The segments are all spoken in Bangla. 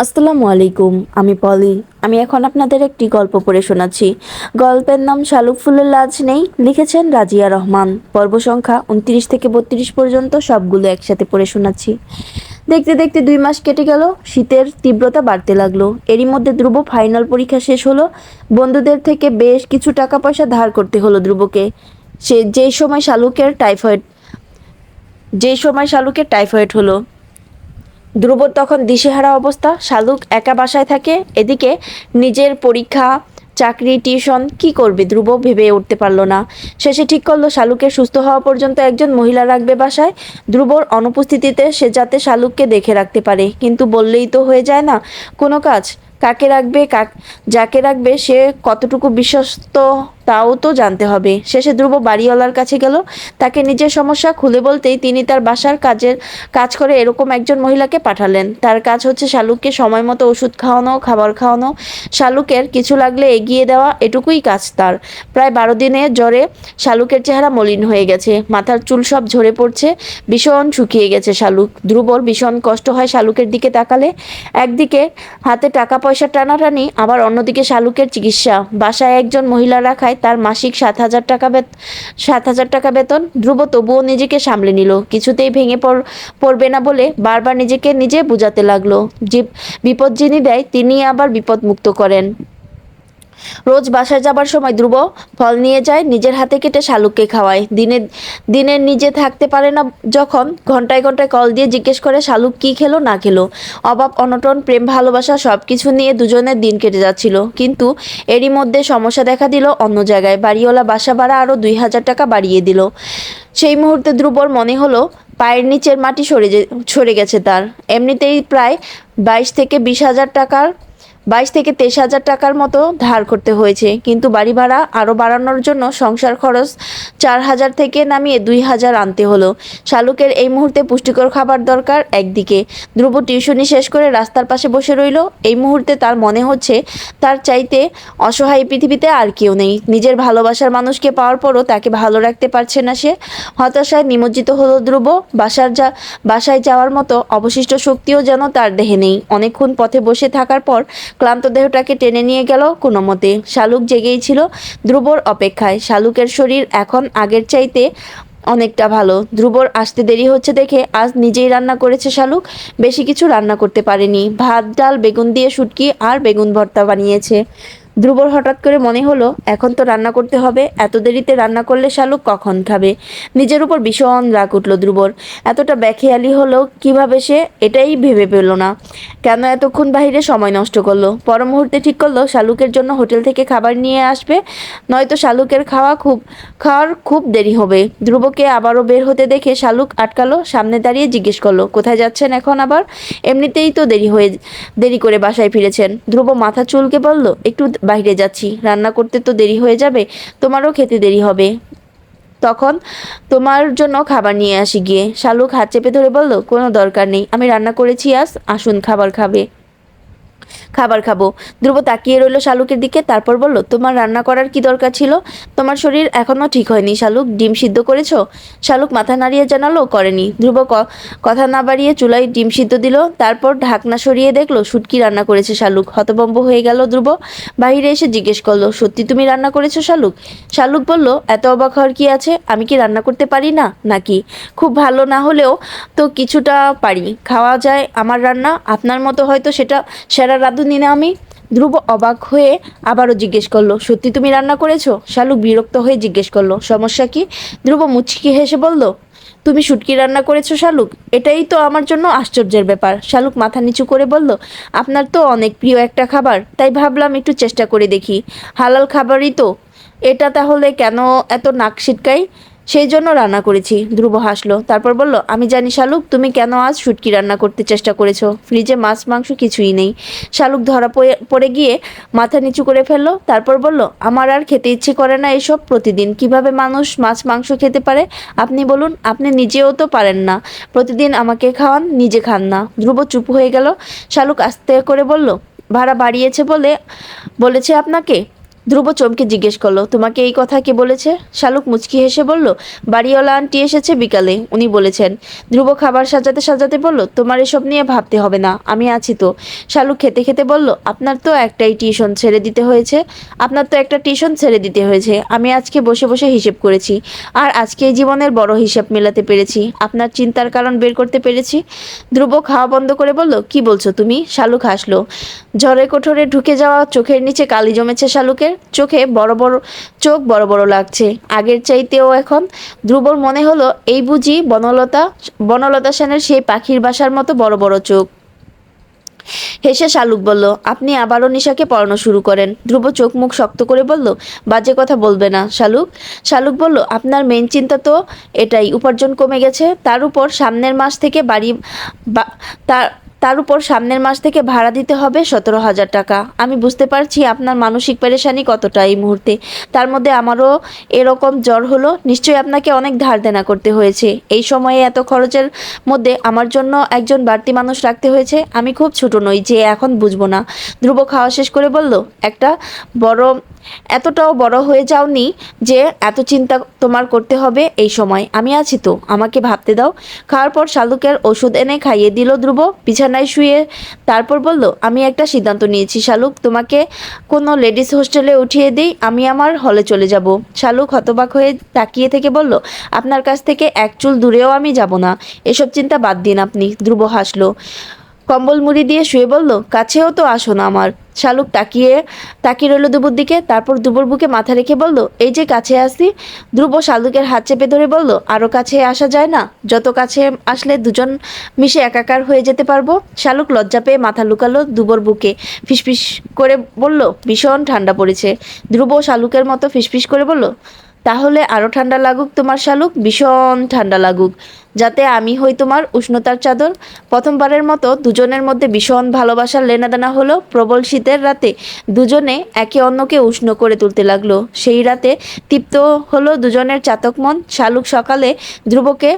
আসসালামু আলাইকুম। আমি পলি। আমি এখন আপনাদের একটি গল্প পড়ে শোনাচ্ছি। গল্পের নাম শালুক ফুলের লাজ নেই। লিখেছেন রাজিয়া রহমান। পর্ব সংখ্যা 29 থেকে 32 পর্যন্ত সবগুলো একসাথে পড়ে শোনাচ্ছি। দেখতে দেখতে 2 মাস কেটে গেল। শীতের তীব্রতা বাড়তে লাগলো। এরই মধ্যে ধ্রুব ফাইনাল পরীক্ষা শেষ হলো। বন্ধুদের থেকে বেশ কিছু টাকা পয়সা ধার করতে হলো ধ্রুবকে। সে যেই সময় শালুকের টাইফয়েড হলো। ধ্রুবর তখন দিশেহারা অবস্থা। শালুক একা বাসায় থাকে, এদিকে নিজের পরীক্ষা, চাকরি, টিউশন, কি করবে ধ্রুব ভেবে উঠতে পারল না। শেষে ঠিক করলো শালুকের সুস্থ হওয়া পর্যন্ত একজন মহিলা রাখবে বাসায়। ধ্রুবর অনুপস্থিতিতে সে যাতে শালুককে দেখে রাখতে পারে। কিন্তু বললেই তো হয়ে যায় না কোনো কাজ। কাকে রাখবে, যাকে রাখবে সে কতটুকু বিশ্বস্ত তাও তো জানতে হবে। শেষে ধ্রুব বাড়িওয়ালার কাছে গেল। তাকে নিজের সমস্যা খুলে বলতেই তিনি তার বাসার কাজ করে এরকম একজন মহিলাকে পাঠালেন। তার কাজ হচ্ছে শালুককে সময় মতো ওষুধ খাওয়ানো, খাবার খাওয়ানো, শালুকের কিছু লাগলে এগিয়ে দেওয়া, এটুকুই কাজ তার। প্রায় 12 দিনে জ্বরে শালুকের চেহারা মলিন হয়ে গেছে, মাথার চুল সব ঝরে পড়ছে, ভীষণ শুকিয়ে গেছে শালুক। ধ্রুবর ভীষণ কষ্ট হয় শালুকের দিকে তাকালে। একদিকে হাতে টাকা পয়সা টানাটানি, আবার অন্যদিকে শালুকের চিকিৎসা। বাসায় একজন মহিলা রাখায় তার মাসিক 7,000 টাকা বেতন। ধ্রুব তবুও নিজেকে সামলে নিল। কিছুতেই ভেঙে পড়বে না বলে বারবার নিজেকে নিজে বুঝাতে লাগলো যে বিপদ যিনি দেয় তিনি আবার বিপদ মুক্ত করেন। রোজ বাসায় যাবার সময় ধ্রুব ফল নিয়ে যায়, নিজের হাতে কেটে শালুককে খাওয়ায়। দিনে দিনে নিজে থাকতে পারে না যখন, ঘন্টায় ঘন্টায় কল দিয়ে জিজ্ঞেস করে শালুক কি খেলো না খেলো। অভাব অনটন, প্রেম ভালোবাসা সব কিছু নিয়ে দুজনের দিন কেটে যাচ্ছিল। কিন্তু এরই মধ্যে সমস্যা দেখা দিল অন্য জায়গায়। বাড়িওয়ালা বাসা ভাড়া আরও 2,000 টাকা বাড়িয়ে দিল। সেই মুহূর্তে ধ্রুবর মনে হলো পায়ের নিচের মাটি সরে গেছে তার। এমনিতেই প্রায় 22 থেকে 23 হাজার টাকার মতো ধার করতে হয়েছে, কিন্তু বাড়ি ভাড়া আরও বাড়ানোর জন্য সংসার খরচ 4,000 থেকে নামিয়ে 2,000 আনতে হলো। শালুকের এই মুহূর্তে পুষ্টিকর খাবার দরকার। একদিকে ধ্রুব টিউশনি শেষ করে রাস্তার পাশে বসে রইল। এই মুহূর্তে তার মনে হচ্ছে তার চাইতে অসহায় পৃথিবীতে আর কেউ নেই। নিজের ভালোবাসার মানুষকে পাওয়ার পরও তাকে ভালো রাখতে পারছে না সে। হতাশায় নিমজ্জিত হলো ধ্রুব। বাসায় যাওয়ার মতো অবশিষ্ট শক্তিও যেন তার দেহে নেই। অনেকক্ষণ পথে বসে থাকার পর ক্লান্ত দেহটাকে টেনে নিয়ে গেল কোনো মতে। শালুক জেগেই ছিল ধ্রুবর অপেক্ষায়। শালুকের শরীর এখন আগের চাইতে অনেকটা ভালো। ধ্রুবর আসতে দেরি হচ্ছে দেখে আজ নিজেই রান্না করেছে শালুক। বেশি কিছু রান্না করতে পারেনি। ভাত, ডাল, বেগুন দিয়ে শুটকি আর বেগুন ভর্তা বানিয়েছে। ধ্রুবর হঠাৎ করে মনে হলো এখন তো রান্না করতে হবে। এত দেরিতে রান্না করলে শালুক কখন খাবে। নিজের উপর ভীষণ রাগ উঠল ধ্রুবর। এতটা বেখেয়ালি হলো কিভাবে সে, এটাই ভেবে পেল না। কেন এতক্ষণ বাইরে সময় নষ্ট করলো। পর মুহূর্তে ঠিক করলো শালুকের জন্য হোটেল থেকে খাবার নিয়ে আসবে, নয়তো শালুকের খাওয়ার খুব দেরি হবে। ধ্রুবকে আবারও বের হতে দেখে শালুক আটকালো, সামনে দাঁড়িয়ে জিজ্ঞেস করলো কোথায় যাচ্ছেন এখন আবার। এমনিতেই তো দেরি করে বাসায় ফিরেছেন। ধ্রুব মাথা চুলকে বলল একটু বাইরে যাচ্ছি, রান্না করতে তো দেরি হয়ে যাবে, তোমারও খেতে দেরি হবে, তখন তোমার জন্য খাবার নিয়ে আসি গিয়ে। শালুক হাত চেপে ধরে বলল কোনো দরকার নেই, আমি রান্না করেছি আজ, আসুন খাবার খাবো। ধ্রুব তাকিয়ে রইল শালুকের দিকে, তারপর বলল তোমার রান্না করার কি দরকার ছিল, তোমার শরীর এখনো ঠিক হয়নি। শালুক, ডিম সিদ্ধ করেছো? শালুক মাথা নাড়িয়ে জানালো করেনি। ধ্রুব কথা না বাড়িয়ে চুলায় ডিম সিদ্ধ দিল, তারপর ঢাকনা সরিয়ে দেখলো শুটকি রান্না করেছে শালুক। হতভম্ব হয়ে গেল ধ্রুব। বাহিরে এসে জিজ্ঞেস করলো সত্যি তুমি রান্না করেছো শালুক? শালুক বলল এত অবাক হওয়ার কি আছে, আমি কি রান্না করতে পারি না নাকি? খুব ভালো না হলেও তো কিছুটা পারি, খাওয়া যায় আমার রান্না, আপনার মতো হয়তো সেটা সেরা রাঁধুনি না আমি। ধ্রুব অবাক হয়ে আবারও জিজ্ঞেস করলো সত্যি তুমি রান্না করেছো? শালুক বিরক্ত হয়ে জিজ্ঞেস করলো সমস্যা কি? ধ্রুব মুচকি হেসে বলল তুমি শুটকি রান্না করেছো শালুক, এটাই তো আমার জন্য আশ্চর্যের ব্যাপার। শালুক মাথা নিচু করে বলল আপনার তো অনেক প্রিয় একটা খাবার, তাই ভাবলাম একটু চেষ্টা করে দেখি, হালাল খাবারই তো এটা, তাহলে কেন এত নাক সিটকাই, সেই জন্য রান্না করেছি। ধ্রুব হাসলো, তারপর বলল আমি জানি শালুক তুমি কেন আজ শুটকি রান্না করতে চেষ্টা করেছো, ফ্রিজে মাছ মাংস কিছুই নেই। শালুক ধরা পড়ে গিয়ে মাথা নিচু করে ফেললো, তারপর বলল আমার আর খেতে ইচ্ছে করে না এসব প্রতিদিন, কিভাবে মানুষ মাছ মাংস খেতে পারে আপনি বলুন, আপনি নিজেও তো পারেন না, প্রতিদিন আমাকে খাওয়ান, নিজে খান না। ধ্রুব চুপ হয়ে গেল। শালুক আস্তে করে বলল ভাড়া বাড়িয়েছে বলেছে আপনাকে? ধ্রুব চমকে জিজ্ঞেস করলো, তোমাকে এই কথা কে বলেছে? শালুক মুচকি হেসে বলল, বাড়িওয়ালা আন্টি এসেছে বিকালে, উনি বলেছেন। ধ্রুব খাবার সাজাতে সাজাতে বলল, তোমার এসব নিয়ে ভাবতে হবে না, আমি আছি তো। শালুক খেতে খেতে বলল, আপনার তো একটা টিউশন ছেড়ে দিতে হয়েছে। আমি আজকে বসে বসে হিসেব করেছি, আর আজকে এই জীবনের বড় হিসাব মেলাতে পেরেছি, আপনার চিন্তার কারণ বের করতে পেরেছি। ধ্রুব খাওয়া বন্ধ করে বলল, কি বলছো তুমি? শালুক হাসলো। ঝড়ে কোঠরে ঢুকে যাওয়া চোখের নিচে কালি জমেছে শালুকের চোখ বড় বড় লাগছে, আগের চাইতেও এখন। ধ্রুবর মনে হলো এই বুঝি বনলতা সেনের সেই পাখির বাসার মতো বড় বড় চোখ। হেসে শালুক বলল, আপনি আবারও নিশাকে পড়ানো শুরু করেন। ধ্রুব চোখ মুখ শক্ত করে বলল, বাজে কথা বলবে না শালুক। শালুক বলল, আপনার মেইন চিন্তা তো এটাই, উপার্জন কমে গেছে, তার উপর সামনের মাস থেকে তার উপর সামনের মাস থেকে ভাড়া দিতে হবে 17,000 টাকা। আমি বুঝতে পারছি আপনার মানসিক পেরেশানি কতটা এই মুহূর্তে। তার মধ্যে আমারও এরকম জ্বর হলো, নিশ্চয়ই আপনাকে অনেক ধার দেনা করতে হয়েছে। এই সময়ে এত খরচের মধ্যে আমার জন্য একজন বাড়তি মানুষ রাখতে হয়েছে। আমি খুব ছোট নই যে এখন বুঝবো না। ধ্রুব খাওয়া শেষ করে বলল, এতটাও বড় হয়ে যাওনি যে এত চিন্তা তোমার করতে হবে এই সময়। আমি আছি তো, আমাকে ভাবতে দাও। খাওয়ার পর শালুকের ওষুধ এনে খাইয়ে দিল ধ্রুব বিছানায় শুয়ে। তারপর বলল, আমি একটা সিদ্ধান্ত নিয়েছি শালুক, তোমাকে কোনো লেডিস হোস্টেলে উঠিয়ে দিই, আমি আমার হলে চলে যাব। শালুক হতবাক হয়ে তাকিয়ে থেকে বলল, আপনার কাছ থেকে এক চুল দূরেও আমি যাব না, এসব চিন্তা বাদ দিন আপনি। ধ্রুব হাসলো, কম্বল মুড়ি দিয়ে শুয়ে বলল, কাছেও তো আসো না আমার। শালুক তাকিয়ে রইল দুবুর দিকে, তারপর দুবুর বুকে মাথা রেখে বলল, এই যে কাছে আসি। ধ্রুব শালুকের হাত চেপে ধরে বলল, আরো কাছে আসা যায় না? যত কাছে আসলে দুজন মিশে একাকার হয়ে যেতে পারবো। শালুক লজ্জা পেয়ে মাথা লুকালো দুবর বুকে, ফিসফিস করে বলল, ভীষণ ঠান্ডা পড়েছে। ধ্রুব শালুকের মতো ফিসফিস করে বলল, তাহলে আরো ঠান্ডা লাগুক তোমার শালুক, ভীষণ ঠান্ডা লাগুক, যাতে আমি হই তোমার উষ্ণতার চাদর। প্রথমবারের মতো দুজনের মধ্যে ভীষণ ভালোবাসার লেনাদেনা হলো। প্রবল শীতের রাতে দুজনে একে অন্যকে উষ্ণ করে তুলতে লাগলো। সেই রাতে তৃপ্ত হলো দুজনের চাতক মন। শালুক সকালে ধ্রুবকে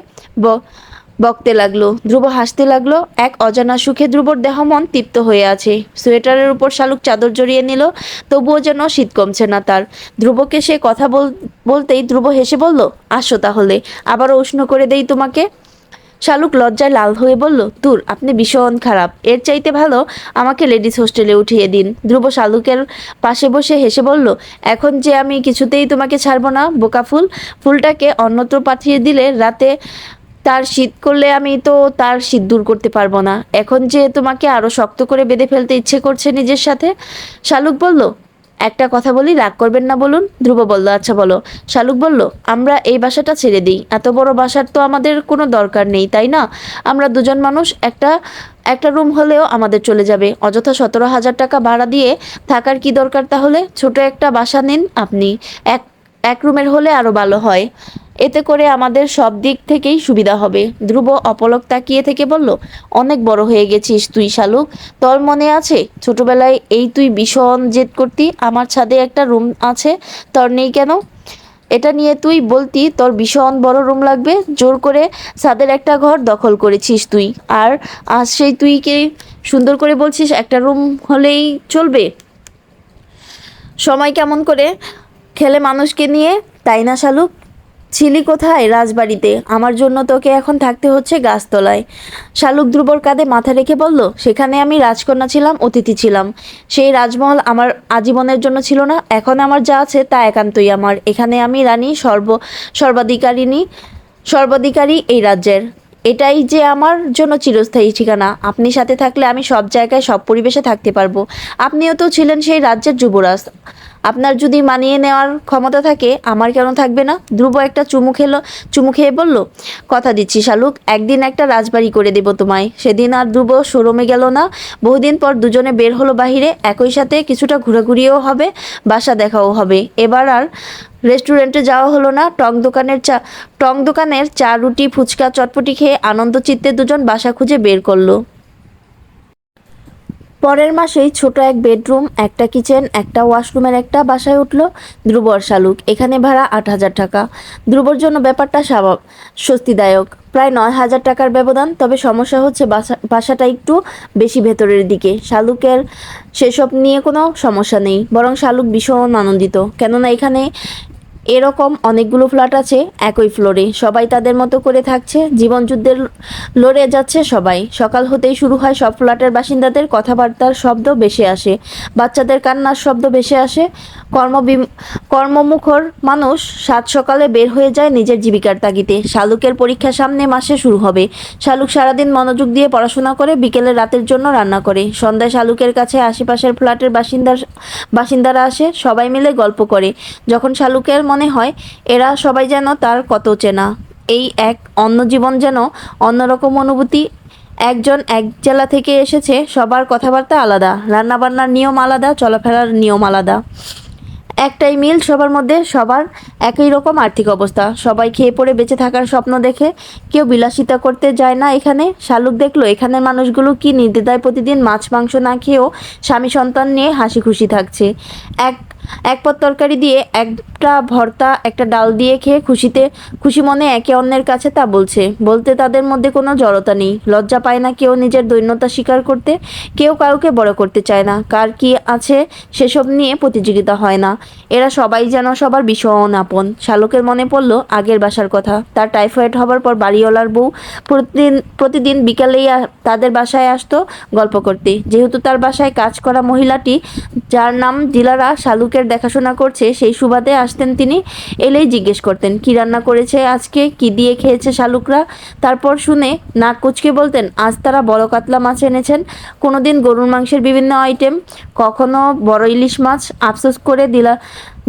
বকতে লাগলো, ধ্রুব হাসতে লাগলো। এক অজানা সুখে ধ্রুবর দেহ মন তৃপ্ত হয়ে আছে। সোয়েটারের উপর শালুক চাদর জড়িয়ে নিল, তবুও যেন শীত কমছে না তার। ধ্রুবকে সে কথা বলতেই ধ্রুব হেসে বলল, আসো তাহলে, আবারও উষ্ণ করে দেই তোমাকে। শালুক লজ্জায় লাল হয়ে বলল, দূর, আপনি ভীষণ খারাপ, এর চাইতে ভালো আমাকে লেডিস হোস্টেলে উঠিয়ে দিন। ধ্রুব শালুকের পাশে বসে হেসে বলল, এখন যে আমি কিছুতেই তোমাকে ছাড়বো না বোকা ফুল। ফুলটাকে অন্যত্র পাঠিয়ে দিলে রাতে তার শীত করলে আমি তো তার শীত দূর করতে পারবো না। এখন যে তোমাকে আরো শক্ত করে বেঁধে ফেলতে ইচ্ছে করছে নিজের সাথে। শালুক বলল, একটা কথা বলি, রাগ করবেন না বলুন। ধ্রুব বলল, আচ্ছা বলো। শালুক বলল, আমরা এই বাসাটা ছেড়ে দিই, এত বড় বাসার তো আমাদের কোনো দরকার নেই, তাই না? আমরা দুজন মানুষ, একটা রুম হলেও আমাদের চলে যাবে। অযথা 17,000 টাকা ভাড়া দিয়ে থাকার কি দরকার তাহলে? ছোট একটা বাসা নিন আপনি, এক এক রুমের হলে আরো ভালো হয়, এতে করে আমাদের সব দিক থেকেই সুবিধা হবে। ধ্রুব অপলক তাকিয়ে থেকে বলল, অনেক বড় হয়ে গেছিস তুই শালুক, তোর মনে আছে ছোটবেলায় তুই ভীষণ জেদ করতি আমার ছাদে একটা রুম আছে, তোর নেই কেন? এটা নিয়ে তুই বলতি তোর ভীষণ বড় রুম লাগবে, জোর করে ছাদের একটা ঘর দখল করেছিস তুই, আর আজ সেই তুই কে সুন্দর করে বলছিস একটা রুম হলেই চলবে। সময় কেমন করে খেলে মানুষকে নিয়ে, তাই না শালুক? ছিলি কোথায় রাজবাড়িতে, আমার জন্য তোকে এখন থাকতে হচ্ছে গাছতলায়। শালুক ধ্রুবর কাঁধে মাথা রেখে বলল, সেখানে আমি রাজকন্যা ছিলাম, অতিথি ছিলাম। সেই রাজমহল আমার আজীবনের জন্য ছিল না, এখন আমার যা আছে তা একান্তই আমার। এখানে আমি রানী, সর্বাধিকারী এই রাজ্যের। এটাই যে আমার জন্য চিরস্থায়ী ঠিকানা। আপনি সাথে থাকলে আমি সব জায়গায় সব পরিবেশে থাকতে পারবো। আপনিও তো ছিলেন সেই রাজ্যের যুবরাজ, আপনার যদি মানিয়ে নেওয়ার ক্ষমতা থাকে, আমার কেন থাকবে না? ধ্রুব একটা চুমু খেয়ে বলল, কথা দিচ্ছি শালুক, একদিন একটা রাজবাড়ি করে দেব তোমায়। সেদিন আর ধ্রুব শোরুমে গেল না। বহুদিন পর দুজনে বের হলো বাহিরে, একই সাথে কিছুটা ঘোরাঘুরিও হবে, বাসা দেখাও হবে। এবার আর রেস্টুরেন্টে যাওয়া হলো না। টং দোকানের চা, রুটি, ফুচকা, চটপটি খেয়ে আনন্দ চিত্তে দুজন বাসা খুঁজে বের করলো। পরের মাসেই ছোট এক বেডরুম, একটা কিচেন, একটা ওয়াশরুমের একটা বাসায় উঠল ধ্রুব আর শালুক। এখানে ভাড়া 8,000 টাকা। ধ্রুবর জন্য ব্যাপারটা স্বস্তিদায়ক। প্রায় 9,000 টাকার ব্যবধান। তবে সমস্যা হচ্ছে বাসাটা একটু বেশি ভেতরের দিকে। শালুকের সেসব নিয়ে কোনো সমস্যা নেই, বরং শালুক ভীষণ আনন্দিত, কেননা এখানে এরকম অনেকগুলো ফ্ল্যাট আছে একই ফ্লোরে, সবাই তাদের মতো করে থাকছে, জীবনযুদ্ধের লড়ে যাচ্ছে সবাই। সকাল হতেই শুরু হয় সব ফ্ল্যাটের বাসিন্দাদের কথাবার্তার শব্দ ভেসে আসে, বাচ্চাদের কান্নার শব্দ ভেসে আসে। কর্মমুখর মানুষ সাত সকালে বের হয়ে যায় নিজের জীবিকার তাগিদে। শালুকের পরীক্ষা সামনে মাসে শুরু হবে। শালুক সারাদিন মনোযোগ দিয়ে পড়াশোনা করে, বিকেলে রাতের জন্য রান্না করে। সন্ধ্যায় শালুকের কাছে আশেপাশের ফ্ল্যাটের বাসিন্দারা আসে, সবাই মিলে গল্প করে। যখন শালুকের মনে হয় এরা সবাই যেন তার কত চেনা, এই এক অন্য জীবন, যেন অন্যরকম অনুভূতি। একজন এক জেলা থেকে এসেছে, সবার কথাবার্তা আলাদা, রান্নাবান্নার নিয়ম আলাদা, চলাফেরার নিয়ম আলাদা। একটাই মিল সবার মধ্যে, সবার একই রকম আর্থিক অবস্থা, সবাই খেয়ে পড়ে বেঁচে থাকার স্বপ্ন দেখে। কেউ বিলাসিতা করতে যায় না এখানে। শালুক দেখলো এখানের মানুষগুলো কি নির্দ্বিধায় প্রতিদিন মাছ মাংস না খেয়েও স্বামী সন্তান নিয়ে হাসি খুশি থাকছে। এক এক পদ তরকারি দিয়ে, একটা ভর্তা, একটা ডাল দিয়ে খেয়ে খুশি মনে একে অন্যের কাছে তা বলতে তাদের মধ্যে কোনো জড়তা নেই। লজ্জা পায় না কেউ নিজের দৈন্যতা স্বীকার করতে, কেউ কাউকে বড় করতে চায় না, কার কি আছে সেসব নিয়ে প্রতিযোগিতা হয় না। এরা সবাই যেন সবার ভীষণ আপন। শালুকের মনে পড়ল আগের বাসার কথা। তার টাইফয়েড হবার পর বাড়িওয়ালার বউ প্রতিদিন বিকালেই তাদের বাসায় আসতো গল্প করতে। যেহেতু তার বাসায় কাজ করা মহিলাটি, যার নাম দিলারা, শালুকের দেখাশোনা করছে, সেই সুবাদে আসতেন তিনি। এলেই জিজ্ঞেস করতেন কি রান্না করেছে আজকে, কি দিয়ে খেয়েছে শালুকরা। তারপর শুনে নাক কুচকে বলতেন আজ তারা বড় কাতলা মাছ এনেছেন, কোনোদিন গরুর মাংসের বিভিন্ন আইটেম, কখনো বড় ইলিশ মাছ। আফসোস করে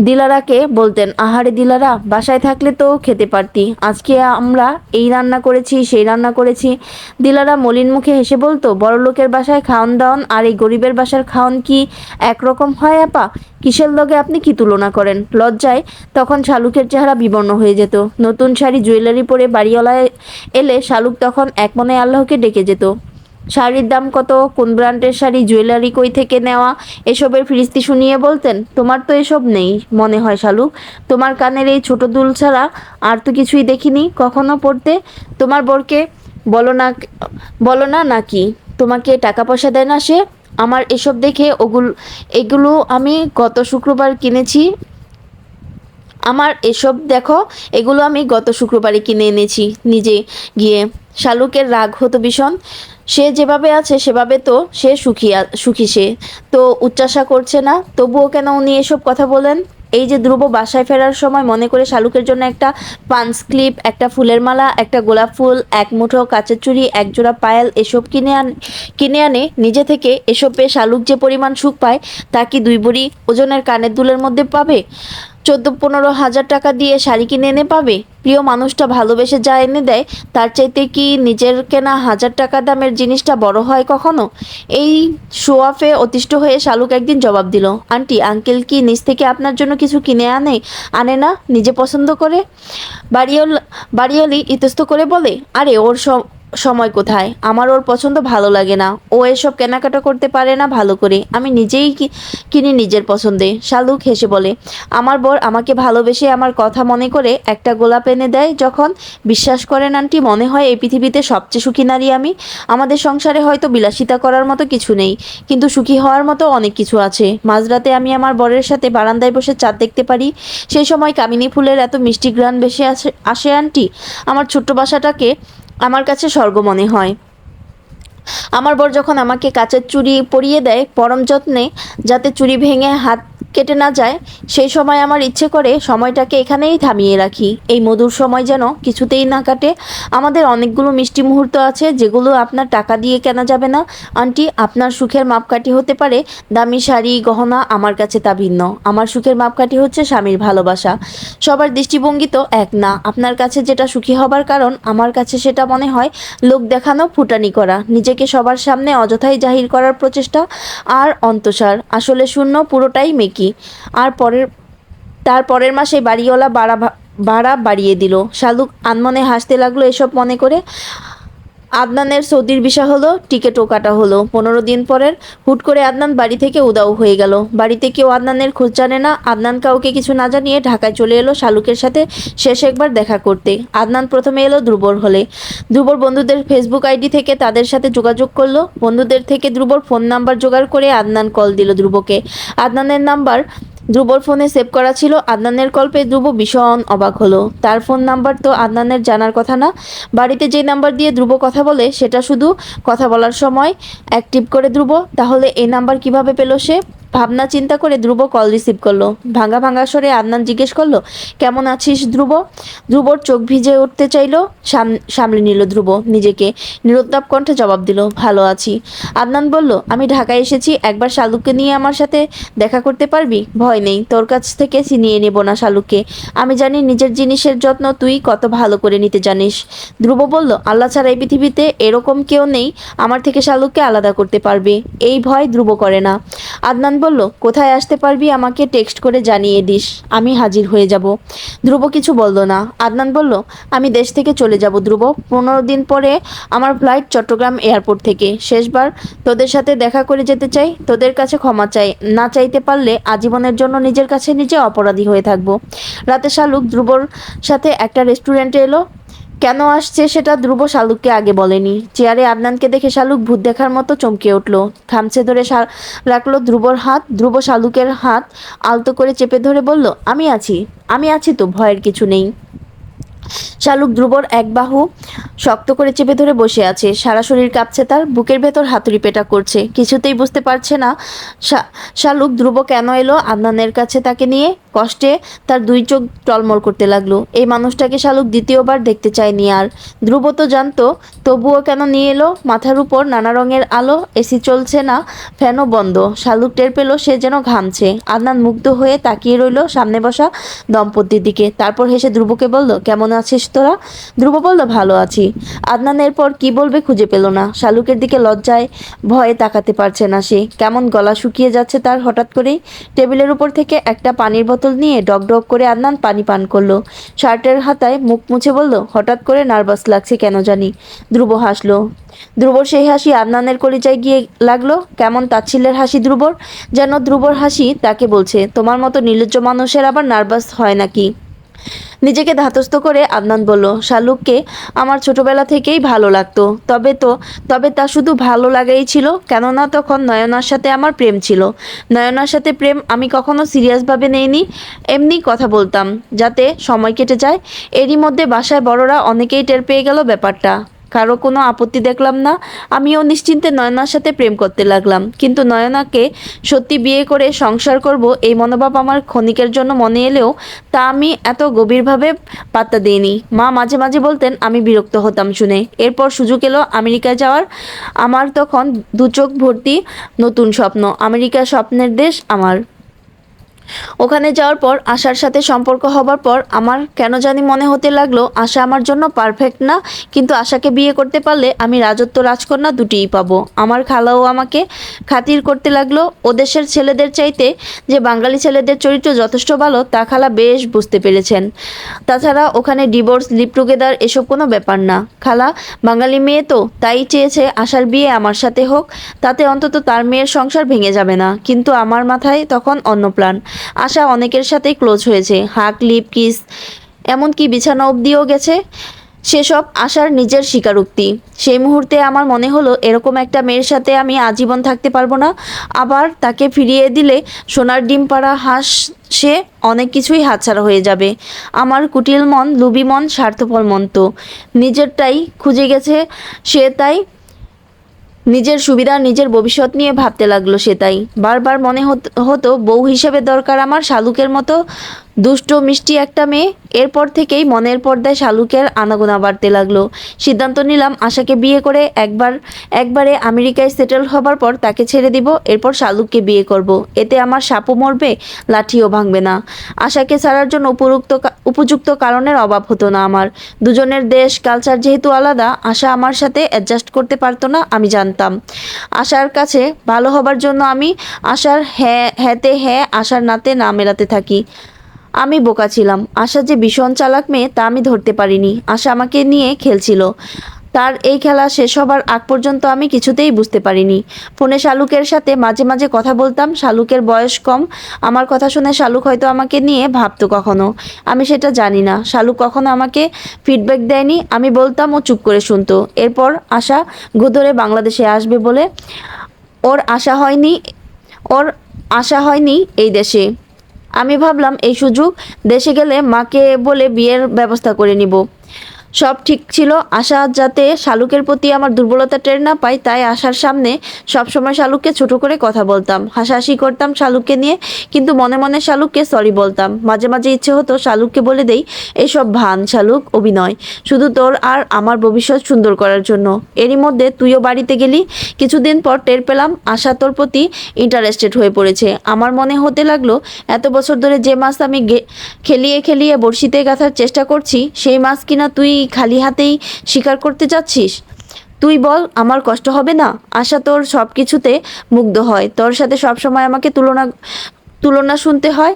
দিলারাকে বলতেন আহারে দিলারা, বাসায় থাকলে তো খেতে পারতি, আজকে আমরা এই রান্না করেছি সেই রান্না করেছি। দিলারা মলিন মুখে হেসে বলতো বড়লোকের বাসায় খাওন দাওন আর এই গরিবের বাসার খাওন কি একরকম হয় আপা? কিসের লগে আপনি কি তুলনা করেন? লজ্জায় তখন শালুকের চেহারা বিবর্ণ হয়ে যেত। নতুন শাড়ি জুয়েলারি পরে বাড়িওয়ালায় এলে শালুক তখন এক মনে আল্লাহকে ডেকে যেত। শাড়ির দাম কত, কোন ব্র্যান্ডের শাড়ি, জুয়েলারি কই থেকে নেওয়া, এসবের ফিরিস্তি শুনিয়ে বলতেন তোমার তো এসব নেই মনে হয় শালুক, তোমার কানের এই ছোট দুল ছাড়া আর তো কিছুই দেখিনি কখনো পড়তে। তোমার বরকে বলো না নাকি তোমাকে টাকা পয়সা দেয় না সে? আমার এসব দেখে এগুলো আমি গত শুক্রবার কিনেছি। আমার এসব দেখো, এগুলো আমি গত শুক্রবারে কিনে এনেছি নিজে গিয়ে। শালুকের রাগ হতো ভীষণ। সে যেভাবে আছে সেভাবে তো সে সুখী, সে তো উচ্চাশা করছে না, তবুও কেন উনি এসব কথা বলেন? এই যে ধ্রুব বাসায় ফেরার সময় মনে করে শালুকের জন্য একটা পাঞ্চ ক্লিপ, একটা ফুলের মালা, একটা গোলাপ ফুল, এক মুঠো কাচের চুড়ি, এক জোড়া পায়েল এসব কিনে আনে নিজে থেকে। এসব পেয়ে শালুক যে পরিমাণ সুখ পায় তা কি 2 ভরি ওজনের কানের দুলের মধ্যে পাবে? 14-15 হাজার টাকা দিয়ে শাড়ি কিনে এনে পাবে? প্রিয় মানুষটা ভালোবেসে যা এনে দেয় তার চাইতে কি নিজের কেনা 1000 টাকা দামের জিনিসটা বড় হয় কখনো? এই শোয়াফে অতিষ্ঠ হয়ে শালুক একদিন জবাব দিল আন্টি আঙ্কেল কি নিজ থেকে আপনার জন্য কিছু কিনে আনে না নিজে পছন্দ করে? বাড়িওয়ালি ইতস্ত করে বলে আরে ওর সময় কোথায়, আমার ওর পছন্দ ভালো লাগে না, ও এসব কেনাকাটা করতে পারে না ভালো করে, আমি নিজেই কিনি নিজের পছন্দে। শালুক হেসে বলে আমার বর আমাকে ভালোবেসে আমার কথা মনে করে একটা গোলাপ এনে দেয় যখন। বিশ্বাস করেন আন্টি, মনে হয় এই পৃথিবীতে সবচেয়ে সুখী নারী আমি। আমাদের সংসারে হয়তো বিলাসিতা করার মতো কিছু নেই, কিন্তু সুখী হওয়ার মতো অনেক কিছু আছে। মাঝরাতে আমি আমার বরের সাথে বারান্দায় বসে চাঁদ দেখতে পারি, সেই সময় কামিনী ফুলের এত মিষ্টি ঘ্রাণ ভেসে আসে আন্টি, আমার ছোট্ট বাসাটাকে আমার কাছে স্বর্গ মনে হয়। আমার বর যখন আমাকে কাচের চুড়ি পরিয়ে দেয় পরম যত্নে, যাতে চুড়ি ভেঙে হাত কেটে না যায়, সেই সময় আমার ইচ্ছে করে সময়টাকে এখানেই থামিয়ে রাখি। এই মধুর সময় যেন কিছুতেই না কাটে। আমাদের অনেকগুলো মিষ্টি মুহূর্ত আছে যেগুলো আপনার টাকা দিয়ে কেনা যাবে না আন্টি। আপনার সুখের মাপকাঠি হতে পারে দামি শাড়ি গহনা, আমার কাছে তা ভিন্ন। আমার সুখের মাপকাঠি হচ্ছে স্বামীর ভালোবাসা। সবার দৃষ্টিভঙ্গি তো এক না। আপনার কাছে যেটা সুখী হবার কারণ, আমার কাছে সেটা মনে হয় লোক দেখানো, ফুটানি করা, নিজেকে সবার সামনে অযথাই জাহির করার প্রচেষ্টা আর অন্তঃসার। আসলে শূন্য, পুরোটাই মেকি। আর তার পরের মাসে বাড়িওয়ালা ভাড়া বাড়িয়ে দিল। শালুক আনমনে হাসতে লাগলো এসব মনে করে। আদনানের সৌদির ভিসা হলো, টিকিটও কাটা হলো। 15 দিন পরের হুট করে আদনান বাড়ি থেকে উধাও হয়ে গেল। বাড়িতে কেউ আদনানের খোঁজ জানে না। আদনান কাউকে কিছু না জানিয়ে ঢাকায় চলে এলো শালুকের সাথে শেষ একবার দেখা করতে। আদনান প্রথমে এলো ধ্রুবর হলে। ধ্রুবর বন্ধুদের ফেসবুক আইডি থেকে তাদের সাথে যোগাযোগ করলো। বন্ধুদের থেকে ধ্রুবর ফোন নাম্বার জোগাড় করে আদনান কল দিল ধ্রুবকে। আদনানের নাম্বার ধ্রুবর ফোনে সেভ করা ছিল। আদনানের কল পেয়ে ধ্রুব ভীষণ অবাক হলো। তার ফোন নাম্বার তো আদনানের জানার কথা না। বাড়িতে যে নাম্বার দিয়ে ধ্রুব কথা বলে সেটা শুধু কথা বলার সময় অ্যাক্টিভ করে ধ্রুব। তাহলে এই নাম্বার কিভাবে পেল সে? ভাবনা চিন্তা করে ধ্রুব কল রিসিভ করলো। ভাঙা ভাঙা স্বরে আদনান জিজ্ঞেস করলো, কেমন আছিস ধ্রুব? ধ্রুবর চোখ ভিজে উঠতে চাইলো। সামলে নিল ধ্রুব নিজেকে। নিরুত্তাপ কণ্ঠে জবাব দিল, ভালো আছি। আদনান বলল, আমি ঢাকায় এসেছি, একবার শালুককে নিয়ে আমার সাথে দেখা করতে পারবি? ভয় নেই, তোর কাছ থেকে ছিনিয়ে নেব না শালুককে। আমি জানি নিজের জিনিসের যত্ন তুই কত ভালো করে নিতে জানিস। ধ্রুব বলল, আল্লাহ ছাড়া এই পৃথিবীতে এরকম কেউ নেই আমার থেকে শালুককে আলাদা করতে পারবে। এই ভয় ধ্রুব করে না। আদনান বলল, কোথায় আসতে পারবি আমাকে টেক্সট করে জানিয়ে দিস, আমি হাজির হয়ে যাব। ধ্রুব কিছু বলল না। আদনান বলল, আমি দেশ থেকে চলে যাব ধ্রুব। 15 দিন পরে আমার ফ্লাইট চট্টগ্রাম এয়ারপোর্ট থেকে। শেষবার তোদের সাথে দেখা করে যেতে চাই। তোদের কাছে ক্ষমা চাই, না চাইতে পারলে আজীবনের জন্য নিজের কাছে নিজে অপরাধী হয়ে থাকবো। রাতে শালুক ধ্রুবর সাথে একটা রেস্টুরেন্টে এলো। কেন আসছে সেটা ধ্রুব শালুককে আগে বলেনি। চেয়ারে আদনানকে দেখে শালুক ভূত দেখার মতো চমকে উঠল। খামচে ধরে রাখলো ধ্রুবর হাত। ধ্রুব শালুকের হাত আলতো করে চেপে ধরে বলল, আমি আছি তো, ভয়ের কিছু নেই। শালুক ধ্রুবর এক বাহু শক্ত করে চেপে ধরে বসে আছে। সারা শরীর কাঁপছে তার, বুকের ভেতর হাতুড়ি পেটা করছে। কিছুতেই বুঝতে পারছে না শালুক ধ্রুব কেন এলো আদনানের কাছে তাকে নিয়ে। কষ্টে তার দুই চোখ টলমল করতে লাগলো। এই মানুষটাকে শালুক দ্বিতীয়বার দেখতে চায়নি আর। ধ্রুব তো জানতো, তবুও কেন নিয়ে এলো? মাথার উপর নানা রঙের আলো, এসি চলছে না, ফ্যানও বন্ধ। শালুক টের পেল সে যেন ঘামছে। আদনান মুগ্ধ হয়ে তাকিয়ে রইল সামনে বসা দম্পতির দিকে। তারপর হেসে ধ্রুবকে বলল, কেমন আছিস তোরা? ধ্রুব বলল, ভালো আছি। আদনান এরপর কি বলবে খুঁজে পেল না। শালুকের দিকে লজ্জায় ভয়ে তাকাতে পারছে না সে। কেমন গলা শুকিয়ে যাচ্ছে তার হঠাৎ করেই। টেবিলের উপর থেকে একটা পানির বোতল নিয়ে ডক ডক করে আদনান পানি পান করলো। শার্টের হাতায় মুখ মুছে বলল, হঠাৎ করে নার্ভাস লাগছে কেন জানি। ধ্রুব হাসলো। ধ্রুবর সেই হাসি আদনানের কলিজায় গিয়ে লাগলো। কেমন তাচ্ছিল্যের হাসি ধ্রুবর, যেন ধ্রুবর হাসি তাকে বলছে, তোমার মতো নির্লজ্জ মানুষের আবার নার্ভাস হয় নাকি? নিজেকে ধাতস্থ করে আদনান বলল, শালুককে আমার ছোটবেলা থেকেই ভালো লাগতো। তবে তা শুধু ভালো লাগাই ছিল, কেননা তখন নয়নার সাথে আমার প্রেম ছিল। নয়নার সাথে প্রেম আমি কখনো সিরিয়াসভাবে নেইনি, এমনি কথা বলতাম যাতে সময় কেটে যায়। এরই মধ্যে বাসায় বড়রা অনেকেই টের পেয়ে গেল ব্যাপারটা। কারো কোনো আপত্তি দেখলাম না। আমিও নিশ্চিন্তে নয়নার সাথে প্রেম করতে লাগলাম। কিন্তু নয়নাকে সত্যি বিয়ে করে সংসার করব এই মনোভাব আমার ক্ষণিকের জন্য মনে এলেও তা আমি এত গভীরভাবে পাত্তা দিইনি। মা মাঝে মাঝে বলতেন, আমি বিরক্ত হতাম শুনে। এরপর সুযোগ এলো আমেরিকায় যাওয়ার। আমার তখন দু চোখ ভর্তি নতুন স্বপ্ন। আমেরিকা স্বপ্নের দেশ আমার। ওখানে যাওয়ার পর আশার সাথে সম্পর্ক হবার পর আমার কেন জানি মনে হতে লাগলো আশা আমার জন্য পারফেক্ট না। কিন্তু আশাকে বিয়ে করতে পারলে আমি রাজত্ব রাজকন্যা দুটিই পাবো। আমার খালাও আমাকে খাতির করতে লাগলো। ও দেশের ছেলেদের চাইতে যে বাঙালি ছেলেদের চরিত্র যথেষ্ট ভালো তা খালা বেশ বুঝতে পেরেছেন। তাছাড়া ওখানে ডিভোর্স, লিভ টুগেদার এসব কোনো ব্যাপার না। খালা বাঙালি মেয়ে তো, তাই চেয়েছে আশার বিয়ে আমার সাথে হোক, তাতে অন্তত তার মেয়ের সংসার ভেঙে যাবে না। কিন্তু আমার মাথায় তখন অন্য প্ল্যান। আশা অনেকের সাথেই ক্লোজ হয়েছে, হাগ, লিপ, কিস, এমনকি বিছানা অবধিও গেছে। সেসব আশার নিজের স্বীকারোক্তি। সেই মুহূর্তে আমার মনে হলো এরকম একটা মেয়ের সাথে আমি আজীবন থাকতে পারবো না। আবার তাকে ফিরিয়ে দিলে সোনার ডিম পাড়া হাঁস সে অনেক কিছুই হাতছাড়া হয়ে যাবে। আমার কুটিল মন, লুবি মন, স্বার্থপর মন তো নিজেরটাই খুঁজে গেছে সে, তাই নিজের সুবিধা, নিজের ভবিষ্যৎ নিয়ে ভাবতে লাগলো সে। তাই বারবার মনে হতো বউ হিসেবে দরকার আমার শালুকের মতো দুষ্ট মিষ্টি একটা মেয়ে। এরপর থেকেই মনের পর্দায় শালুকের আনাগোনা বাড়তে লাগলো। সিদ্ধান্ত নিলাম আশাকে বিয়ে করে একবারে আমেরিকায় সেটেল হবার পর তাকে ছেড়ে দিব। এরপর শালুককে বিয়ে করব। এতে আমার সাপও মরবে, লাঠিও ভাঙবে না। আশাকে ছাড়ার জন্য উপযুক্ত কারণের অভাব হতো না আমার। দুজনের দেশ, কালচার যেহেতু আলাদা, আশা আমার সাথে অ্যাডজাস্ট করতে পারতো না আমি জানতাম। আশার কাছে ভালো হবার জন্য আমি আশার হ্যাঁতে হ্যাঁ, আশার নাতে না মেলাতে থাকি। আমি বোকা ছিলাম। আশা যে ভীষণ চালাক মেয়ে তা আমি ধরতে পারিনি। আশা আমাকে নিয়ে খেলছিল। তার এই খেলা শেষ হবার আগ পর্যন্ত আমি কিছুতেই বুঝতে পারিনি। ফোনে শালুকের সাথে মাঝে মাঝে কথা বলতাম। শালুকের বয়স কম, আমার কথা শুনে শালুক হয়তো আমাকে নিয়ে ভাবতো কখনো, আমি সেটা জানি না। শালুক কখনো আমাকে ফিডব্যাক দেয়নি, আমি বলতাম ও চুপ করে শুনতো। এরপর আশা গোধরে বাংলাদেশে আসবে বলে ওর আশা হয়নি ওর আশা হয়নি এই দেশে। আমি ভাবলাম এই সুযোগ, দেশে গেলে মাকে বলে বিয়ের ব্যবস্থা করে নিব। সব ঠিক ছিল। আশা যাতে শালুকের প্রতি আমার দুর্বলতা টের না পায়, তাই আশার সামনে সবসময় শালুককে ছোট করে কথা বলতাম, হাসাহাসি করতাম শালুককে নিয়ে, কিন্তু মনে মনে শালুককে সরি বলতাম। মাঝে মাঝে ইচ্ছে হতো শালুককে বলে দেই, এসব ভান শালুক, অভিনয়, শুধু তোর আর আমার ভবিষ্যৎ সুন্দর করার জন্য। এরই মধ্যে তুইও বাড়িতে গেলি। কিছুদিন পর টের পেলাম আশা তোর প্রতি ইন্টারেস্টেড হয়ে পড়েছে। আমার মনে হতে লাগলো এত বছর ধরে যে মাছ আমি খেলিয়ে খেলিয়ে বড়শিতে গাঁথার চেষ্টা করছি, সেই মাছ কিনা তুই খালি হাতেই শিকার করতে যাচ্ছিস। তুই বল, আমার কষ্ট হবে না? আশা তোর সব কিছুতে মুগ্ধ হয়, তোর সাথে সবসময় আমাকে তুলনা শুনতে হয়।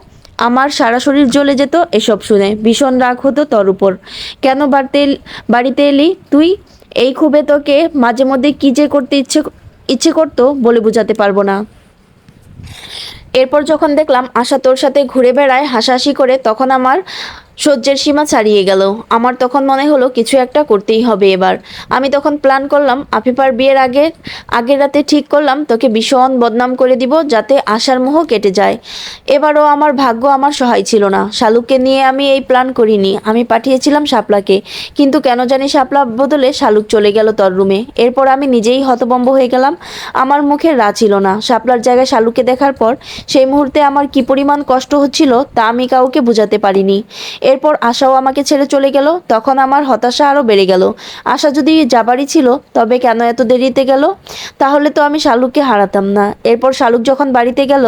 আমার সারা শরীর জ্বলে যেত এসব শুনে, ভীষণ রাগ হতো তোর উপর। কেন বাড়িতে এলি তুই? এই ক্ষোভে তোকে মাঝে মধ্যে কি যে করতে ইচ্ছে করতো বলে বোঝাতে পারবো না। এরপর যখন দেখলাম আশা তোর সাথে ঘুরে বেড়ায় হাসাহাসি করে, তখন আমার সহ্যের সীমা ছাড়িয়ে গেল। আমার তখন মনে হলো কিছু একটা করতেই হবে এবার। আমি তখন প্ল্যান করলাম, আফিফার বিয়ের আগের রাতে ঠিক করলাম তোকে ভীষণ বদনাম করে দিব, যাতে আশার মোহ কেটে যায়। এবারও আমার ভাগ্য আমার সহায় ছিল না। শালুককে নিয়ে আমি এই প্ল্যান করিনি, আমি পাঠিয়েছিলাম শাপলাকে, কিন্তু কেন জানি শাপলা বদলে শালুক চলে গেল তোর রুমে। এরপর আমি নিজেই হতভম্ব হয়ে গেলাম। আমার মুখে রা ছিল না। শাপলার জায়গায় শালুককে দেখার পর সেই মুহূর্তে আমার কি পরিমাণ কষ্ট হচ্ছিল তা আমি কাউকে বোঝাতে পারিনি। এরপর আশাও আমাকে ছেড়ে চলে গেল। তখন আমার হতাশা আরও বেড়ে গেল। আশা যদি যাবারই ছিল, তবে কেন এত দেরিতে গেল? তাহলে তো আমি শালুককে হারাতাম না। এরপর শালুক যখন বাড়িতে গেল,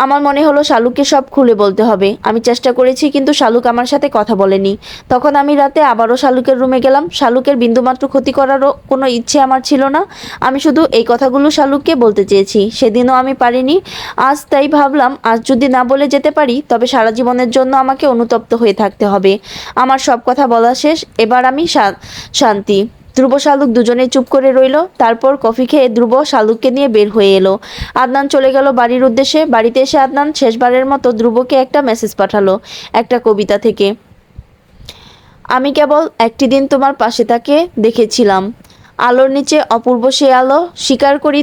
আমার মনে হলো শালুককে সব খুলে বলতে হবে। আমি চেষ্টা করেছি, কিন্তু শালুক আমার সাথে কথা বলেনি। তখন আমি রাতে আবারও শালুকের রুমে গেলাম। শালুকের বিন্দুমাত্র ক্ষতি করারও কোনো ইচ্ছে আমার ছিল না। আমি শুধু এই কথাগুলো শালুককে বলতে চেয়েছি। সেদিনও আমি পারিনি। আজ তাই ভাবলাম, আজ যদি না বলে যেতে পারি, তবে সারা জীবনের জন্য আমাকে অনুতপ্ত হয়ে থাকতে হবে। আমার সব কথা বলা শেষ, এবার আমি শান্তি। ধ্রুব শালুক দুজনেই চুপ করে রইল। তারপর কফি খেয়ে ধ্রুব শালুককে নিয়ে বের হয়ে এলো। আদনান চলে গেল বাড়ির উদ্দেশ্যে। বাড়িতে এসে আদনান শেষবারের মতো ধ্রুবকে একটা মেসেজ পাঠালো, একটা কবিতা থেকে। আমি কেবল একটি দিন তোমার পাশে তাকে দেখেছিলাম, আলোর নিচে অপূর্ব সে আলো, স্বীকার করি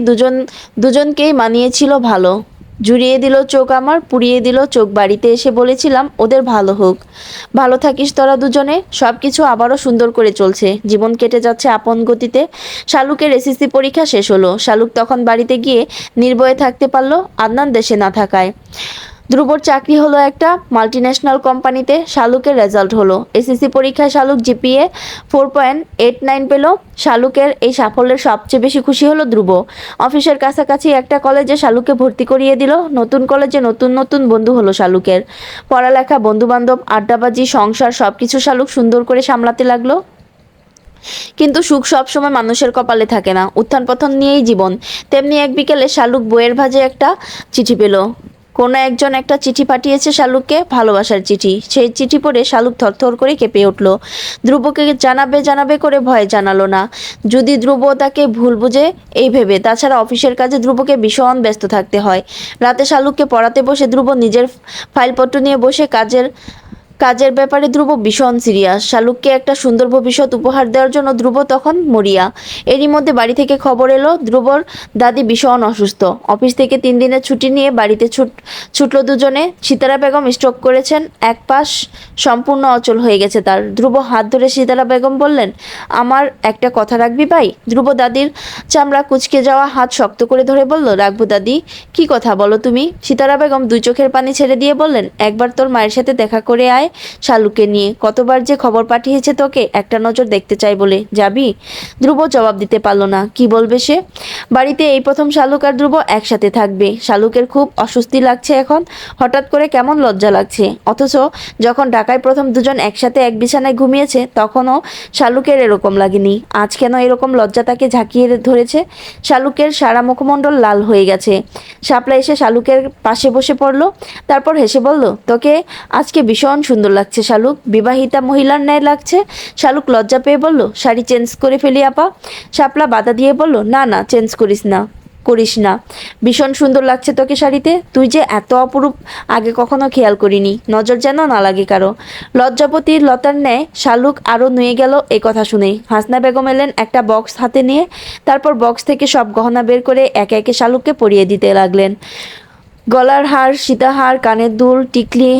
দুজনকেই মানিয়েছিল ভালো। জুড়িয়ে দিল চোখ আমার, পুড়িয়ে দিল চোখ। বাড়িতে এসে বলেছিলাম ওদের ভালো হোক। ভালো থাকিস তোরা দুজনে। সব কিছু আবারও সুন্দর করে চলছে, জীবন কেটে যাচ্ছে আপন গতিতে। শালুকের এসএসসি পরীক্ষা শেষ হলো। শালুক তখন বাড়িতে গিয়ে নির্ভয়ে থাকতে পারলো, আদনান দেশে না থাকায়। ধ্রুবর চাকরি হলো একটা মাল্টিন্যাশনাল কোম্পানিতে। শালুকের রেজাল্ট হলো, এসএসসি পরীক্ষায় শালুক জিপিএ 4.89 পেল। শালুকের এই সাফল্যের সবচেয়ে বেশি খুশি হলো ধ্রুব। অফিসের কাছাকাছি একটা কলেজে শালুককে ভর্তি করিয়ে দিল। নতুন কলেজে নতুন নতুন বন্ধু হলো শালুকের। পড়ালেখা, বন্ধুবান্ধব, আড্ডাবাজি, সংসার, সবকিছু শালুক সুন্দর করে সামলাতে লাগলো। কিন্তু সুখ সবসময় মানুষের কপালে থাকে না, উত্থান পতন নিয়েই জীবন। তেমনি এক বিকেলে শালুক বইয়ের ভাঁজে একটা চিঠি পেল। কোনো একজন একটা চিঠি পাঠিয়েছে শালুককে, ভালোবাসার চিঠি। সেই চিঠি পড়ে শালুক থরথর করে কেঁপে উঠল। ধ্রুবকে জানাবে করে ভয়ে জানালো না। যদি ধ্রুব তাকে ভুল বুঝে এই ভেবে। তাছাড়া অফিসের কাজে ধ্রুবকে ভীষণ ব্যস্ত থাকতে হয়। রাতে শালুককে পড়াতে বসে ধ্রুব নিজের ফাইলপত্র নিয়ে বসে কাজের ব্যাপারে ধ্রুব ভীষণ সিরিয়াস। শালুককে একটা সুন্দর ভবিষ্যৎ উপহার দেওয়ার জন্য ধ্রুব তখন মরিয়া। এরই মধ্যে বাড়ি থেকে খবর এলো ধ্রুবর দাদি ভীষণ অসুস্থ। অফিস থেকে 3 দিনের ছুটি নিয়ে বাড়িতে ছুটলো দুজনে। সিতারা বেগম স্ট্রোক করেছেন, এক পাশ সম্পূর্ণ অচল হয়ে গেছে তার। ধ্রুব হাত ধরে সিতারা বেগম বললেন, আমার একটা কথা রাখবি ভাই? ধ্রুব দাদির চামড়া কুঁচকে যাওয়া হাত শক্ত করে ধরে বলল, রাখবো দাদি। কি কথা বলো তুমি? সিতারা বেগম 2 চোখের পানি ছেড়ে দিয়ে বললেন, একবার তোর মায়ের সাথে দেখা করে আয় শালুকে নিয়ে। কতবার যে খবর পাঠিয়েছে তোকে, একটা নজর দেখতে চাই বলে। যাবি? ধ্রুব জবাব দিতে পারল না। কি বলবে সে? বাড়িতে এই প্রথম শালুক আর ধ্রুব একসাথে থাকবে। শালুকের খুব অস্বস্তি লাগছে এখন। হঠাৎ করে কেমন লজ্জা লাগছে। অথচ যখন ঢাকায় প্রথম দুজন একসাথে এক বিছানায় ঘুমিয়েছে, তখনও শালুকের এরকম লাগেনি। আজ কেন এরকম লজ্জা তাকে ঝাঁকিয়ে ধরেছে? শালুকের সারা মুখমণ্ডল লাল হয়ে গেছে। শাপলা এসে শালুকের পাশে বসে পড়ল, তারপর হেসে বলল, তোকে আজকে ভীষণ সুন্দর লাগছে শালুক, বিবাহিতা মহিলার ন্যায় লাগছে। শালুক লজ্জা পেয়ে বলল, শাড়ি চেঞ্জ করে ফেলি আপা। শাপলা বাধা দিয়ে বলল, না না, চেঞ্জ করিস না, ভীষণ সুন্দর লাগছে তোকে শাড়িতে। তুই যে এত অপরূপ আগে কখনো খেয়াল করিনি, নজর যেন না লাগে কারো। লজ্জাপতির লতার ন্যায় শালুক আরও নুয়ে গেল এই কথা শুনেই। হাসনা বেগম এলেন একটা বক্স হাতে নিয়ে, তারপর বক্স থেকে সব গহনা বের করে একে একে শালুককে পরিয়ে দিতে লাগলেন। গলার হার, সীতাহার, কানের দুল, টিকলি,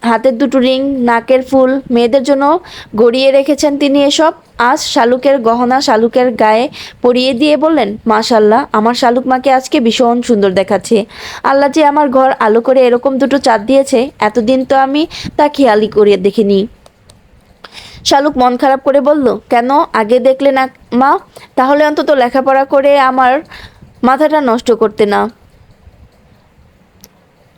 হাতের দুটো রিং, নাকের ফুল, মেয়েদের জন্য গড়িয়ে রেখেছেন তিনি এসব। আজ শালুকের গহনা শালুকের গায়ে পরিয়ে দিয়ে বললেন, মাশাল্লাহ, আমার শালুক মাকে আজকে ভীষণ সুন্দর দেখাচ্ছে। আল্লাহ যে আমার ঘর আলো করে এরকম দুটো চাঁদ দিয়েছে, এতদিন তো আমি তা খেয়ালই করে দেখিনি। শালুক মন খারাপ করে বলল, কেন আগে দেখলে না মা? তাহলে অন্তত লেখাপড়া করে আমার মাথাটা নষ্ট করতে না।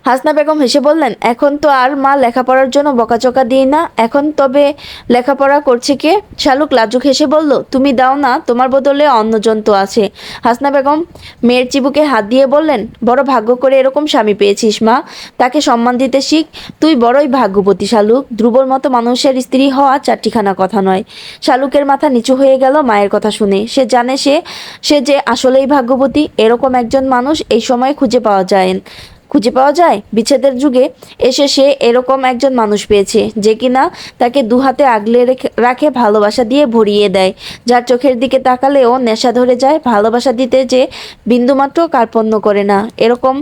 হাসনা বেগম হেসে বললেন, এখন তো আর মা লেখাপড়ার জন্য বকাচকা দিই না, এখন তবে লেখাপড়া করছে কে? শালুক লাজুক হেসে বলল, তুমি দাও না, তোমার বদলে অন্যজন তো আছে। হাসনা বেগম মেয়ের চিবুকে হাত দিয়ে বললেন, বড় ভাগ্য করে এরকম স্বামী পেয়েছিস মা, তাকে সম্মান দিতে শিখ। তুই বড়ই ভাগ্যবতী শালুক, ধ্রুবর মতো মানুষের স্ত্রী হওয়া চারটিখানা কথা নয়। শালুকের মাথা নিচু হয়ে গেল মায়ের কথা শুনে। সে জানে সে যে আসলেই ভাগ্যবতী, এরকম একজন মানুষ এই সময়ে খুঁজে পাওয়া যায়। বিচ্ছেদের যুগে এসে সে এরকম একজন মানুষ পেয়েছে, যে কিনা তাকে দুহাতে আগলে রাখে, ভালোবাসা দিয়ে ভরিয়ে দেয়, যার চোখের দিকে তাকালেও নেশা ধরে যায়, ভালোবাসা দিতে যে বিন্দুমাত্র কার্পণ্য করে না। এরকম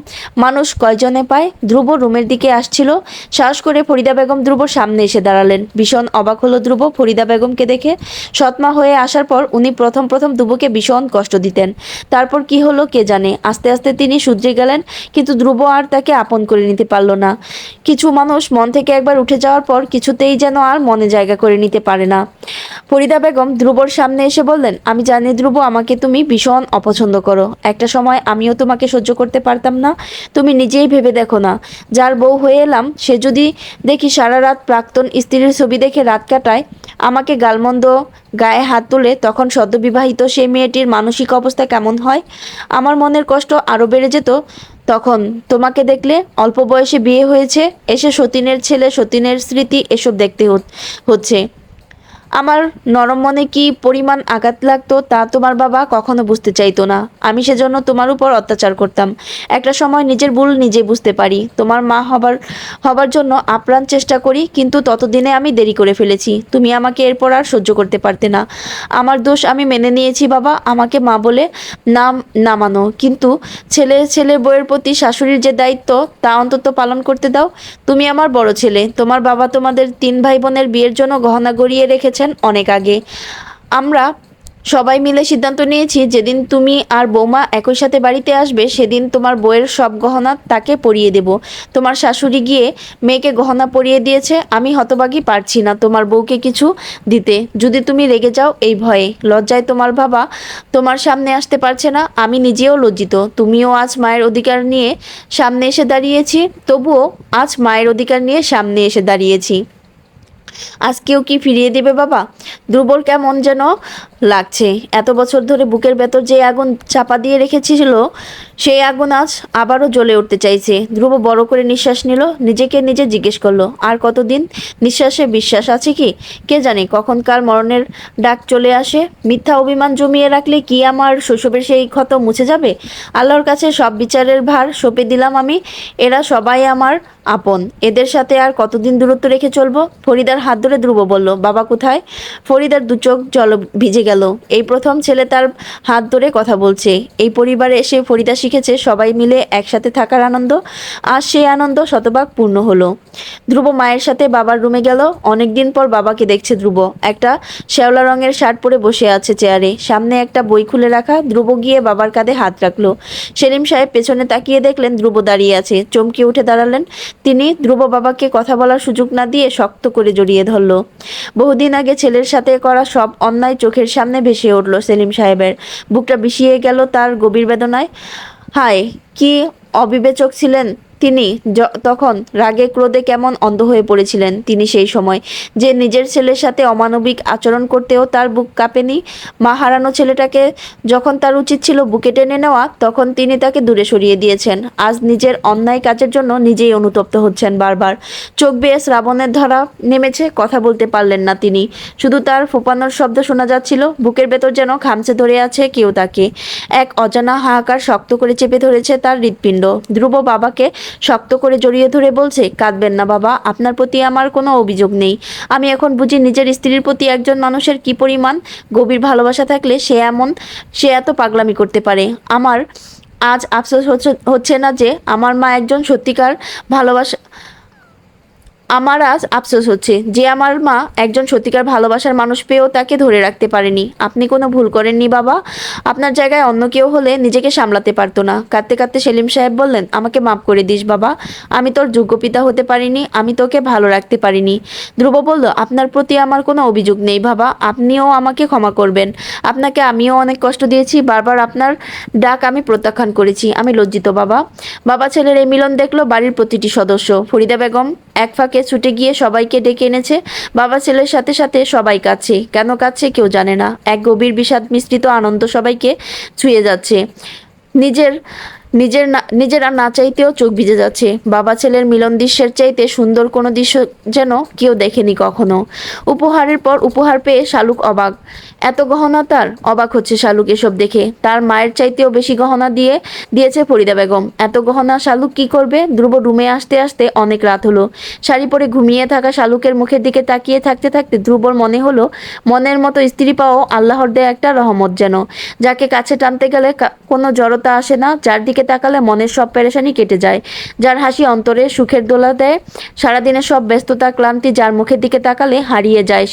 মানুষ কয়জনে পায়? ধ্রুব রুমের দিকে আসছিল, সাহস করে ফরিদা বেগম ধ্রুবর সামনে এসে দাঁড়ালেন। ভীষণ অবাক হলো ধ্রুব ফরিদা বেগমকে দেখে। সৎমা হয়ে আসার পর উনি প্রথম ধ্রুবকে ভীষণ কষ্ট দিতেন। তারপর কি হলো কে জানে, আস্তে আস্তে তিনি শুধরে গেলেন, কিন্তু ধ্রুব আর তাকে আপন করে নিতে পারল না। কিছু মানুষ মন থেকে একবার উঠে যাওয়ার পর কিছুতেই যেন আর মনে জায়গা করে নিতে পারে না। ফরিদা বেগম ধ্রুবর সামনে এসে বললেন, আমি জানি ধ্রুব, আমাকে তুমি ভীষণ অপছন্দ করো। একটা সময় আমিও তোমাকে সহ্য করতে পারতাম না। তুমি নিজেই ভেবে দেখো না, যার বউ হয়ে এলাম সে যদি দেখি সারা রাত প্রাক্তন স্ত্রীর ছবি দেখে রাত কাটায়, আমাকে গালমন্দ গায়ে হাত তুলে, তখন সদ্যবিবাহিত সেই মেয়েটির মানসিক অবস্থা কেমন হয়? আমার মনের কষ্ট আরও বেড়ে যেত তখন। তোমাকে দেখলে, অল্প বয়সে বিয়ে হয়েছে, এসে সতীনের ছেলে, সতীনের স্মৃতি, এসব দেখতে হচ্ছে। আমার নরম মনে কি পরিমাণ আঘাত লাগতো তা তোমার বাবা কখনো বুঝতে চাইতো না। আমি সেজন্য তোমার উপর অত্যাচার করতাম। একটা সময় নিজের ভুল নিজে বুঝতে পারি, তোমার মা হবার জন্য আপ্রাণ চেষ্টা করি, কিন্তু ততদিনে আমি দেরি করে ফেলেছি। তুমি আমাকে এরপর আর সহ্য করতে পারতে না। আমার দোষ, আমি মেনে নিয়েছি বাবা, আমাকে মা বলে না মানো, কিন্তু ছেলের বউয়ের প্রতি শাশুড়ির যে দায়িত্ব তা অন্তত পালন করতে দাও। তুমি আমার বড় ছেলে, তোমার বাবা তোমাদের 3 ভাই বোনের বিয়ের জন্য গহনা গড়িয়ে রেখেছেন অনেক আগে। আমরা সবাই মিলে সিদ্ধান্ত নিয়েছি, যেদিন তুমি আর বৌমা একই সাথে বাড়িতে আসবে সেদিন তোমার বউয়ের সব গহনা তাকে পরিয়ে দেব। তোমার শাশুড়ি গিয়ে মেয়েকে গহনা পরিয়ে দিয়েছে, আমি হতভাগী পারছি না তোমার বউকে কিছু দিতে। যদি তুমি রেগে যাও এই ভয়ে, লজ্জায় তোমার বাবা তোমার সামনে আসতে পারছে না। আমি নিজেও লজ্জিত। তুমিও আজ মায়ের অধিকার নিয়ে সামনে এসে দাঁড়িয়েছি, তবুও আজ মায়ের অধিকার নিয়ে সামনে এসে দাঁড়িয়েছি। আজকেও কি ফিরিয়ে দেবে বাবা? ধ্রুবর কেমন যেন লাগছে। এত বছর ধরে বুকের ভেতর যে আগুন চাপা দিয়ে রেখেছিল, সেই আগুন আজ আবারও জ্বলে উঠতে চাইছে। ধ্রুব বড় করে নিঃশ্বাস নিল, নিজেকে নিজে জিজ্ঞেস করলো, আর কতদিন? নিঃশ্বাসে বিশ্বাস আছে কি? কে জানে কখন কার মরণের ডাক চলে আসে। মিথ্যা অভিমান জমিয়ে রাখলে কি আমার শৈশবের সেই ক্ষত মুছে যাবে? আল্লাহর কাছে সব বিচারের ভার সঁপে দিলাম আমি। এরা সবাই আমার আপন, এদের সাথে আর কতদিন দূরত্ব রেখে চলবো? ফরিদার হাত ধরে ধ্রুব বলল, বাবা কোথায়? ফরিদার দু চোখ জল ভিজে গেল। এই প্রথম ছেলে তার হাত ধরে কথা বলছে। এই পরিবারে এসে ফরিদা শিখেছে সবাই মিলে একসাথে থাকার আনন্দ। আজ সেই আনন্দ শতভাগ পূর্ণ হলো। ধ্রুব মায়ের সাথে বাবার রুমে গেল। অনেকদিন পর বাবাকে দেখছে ধ্রুব। একটা শ্যাওলা রঙের শার্ট পরে বসে আছে চেয়ারে, সামনে একটা বই খুলে রাখা। ধ্রুব গিয়ে বাবার কাঁধে হাত রাখলো। সেলিম সাহেব পেছনে তাকিয়ে দেখলেন ধ্রুব দাঁড়িয়ে আছে। চমকে উঠে দাঁড়ালেন তিনি। ধ্রুব বাবাকে কথা বলার সুযোগ না দিয়ে শক্ত করে জড়িয়ে ধরল। বহুদিন আগে ছেলের সাথে করা সব অন্যায় চোখের সামনে ভেসে উঠল সেলিম সাহেবের। বুকটা বিষিয়ে গেল তার গভীর বেদনায়। হায়, কি অবিবেচক ছিলেন তিনি তখন রাগে ক্রোধে কেমন অন্ধ হয়ে পড়েছিলেন। তিনি সেই সময় যে নিজের ছেলের সাথে অমানবিক আচরণ করতেও তার বুক কাঁপেনি। মা হারানো ছেলেটাকে যখন তার উচিত ছিল বুকে টেনে নেওয়া, তখন তিনি তাকে দূরে সরিয়ে দিয়েছেন। আজ নিজের অন্যায় কাজের জন্য নিজেই অনুতপ্ত হচ্ছেন বারবার। চোখ বেয়ে শ্রাবণের ধারা নেমেছে, কথা বলতে পারলেন না তিনি। শুধু তার ফোপানোর শব্দ শোনা যাচ্ছিল। বুকের ভেতর যেন খামচে ধরে আছে কেউ তাকে। এক অজানা হাহাকার শক্ত করে চেপে ধরেছে তার হৃৎপিণ্ড। ধ্রুব বাবাকে শক্ত করে জড়িয়ে ধরে বলছে, কাঁদবেন না বাবা, আপনার প্রতি আমার কোনো অভিযোগ নেই। আমি এখন বুঝি নিজের স্ত্রীর প্রতি একজন মানুষের কি পরিমাণ গভীর ভালোবাসা থাকলে সে এত পাগলামি করতে পারে। আমার আজ আফসোস হচ্ছে না যে আমার মা একজন সত্যিকার ভালোবাসা আমার আজ আফসোস হচ্ছে যে আমার মা একজন সত্যিকার ভালোবাসার মানুষ পেয়েও তাকে ধরে রাখতে পারেনি। আপনি কোনো ভুল করেননি বাবা। আপনার জায়গায় অন্য কেউ হলে নিজেকে সামলাতে পারতো না। কাঁদতে কাঁদতে সেলিম সাহেব বললেন, আমাকে মাফ করে দিস বাবা, আমি তোর যোগ্য পিতা হতে পারিনি, আমি তোকে ভালো রাখতে পারিনি। ধ্রুব বলল, আপনার প্রতি আমার কোনো অভিযোগ নেই বাবা, আপনিও আমাকে ক্ষমা করবেন। আপনাকে আমিও অনেক কষ্ট দিয়েছি, বারবার আপনার ডাক আমি প্রত্যাখ্যান করেছি, আমি লজ্জিত বাবা। বাবা ছেলের এই মিলন দেখলো বাড়ির প্রতিটি সদস্য। ফরিদা বেগম এক ফাঁকে ছুটে গিয়ে সবাইকে ডেকে এনেছে। বাবা ছেলের সাথে সাথে সবাই কাঁদছে। কেন কাঁদছে কেউ জানে না। এক গভীর বিষাদ মিশ্রিত আনন্দ সবাইকে ছুঁয়ে যাচ্ছে। নিজের নিজেরা না চাইতেও চোখ ভিজে যাচ্ছে। বাবা ছেলের মিলন দৃশ্যের চাইতে সুন্দর কোনো দৃশ্য যেন কেউ দেখেনি কখনো। উপহারের পর উপহার পেয়ে শালুক অবাক। এত গহনা তার! অবাক হচ্ছে শালুক এসব দেখে। তার মায়ের চাইতেও বেশি গহনা দিয়েছে ফরিদা বেগম। এত গহনা শালুক কি করবে? ধ্রুব রুমে আসতে আসতে অনেক রাত হলো। শাড়ি পরে ঘুমিয়ে থাকা শালুকের মুখের দিকে তাকিয়ে থাকতে থাকতে ধ্রুবর মনে হলো, মনের মতো স্ত্রী পাওয়া আল্লাহর দেয়া একটা রহমত যেন, যাকে কাছে টানতে গেলে কোনো জড়তা আসে না, যার দিকে তাকালে মনের সব পেরেশানি কেটে যায়, যার হাসি অন্তরে সুখের দোলা দেয়, সারাদিনের সব ব্যস্ততা ক্লান্তি যার মুখের দিকে তাকালে হারিয়ে যায়,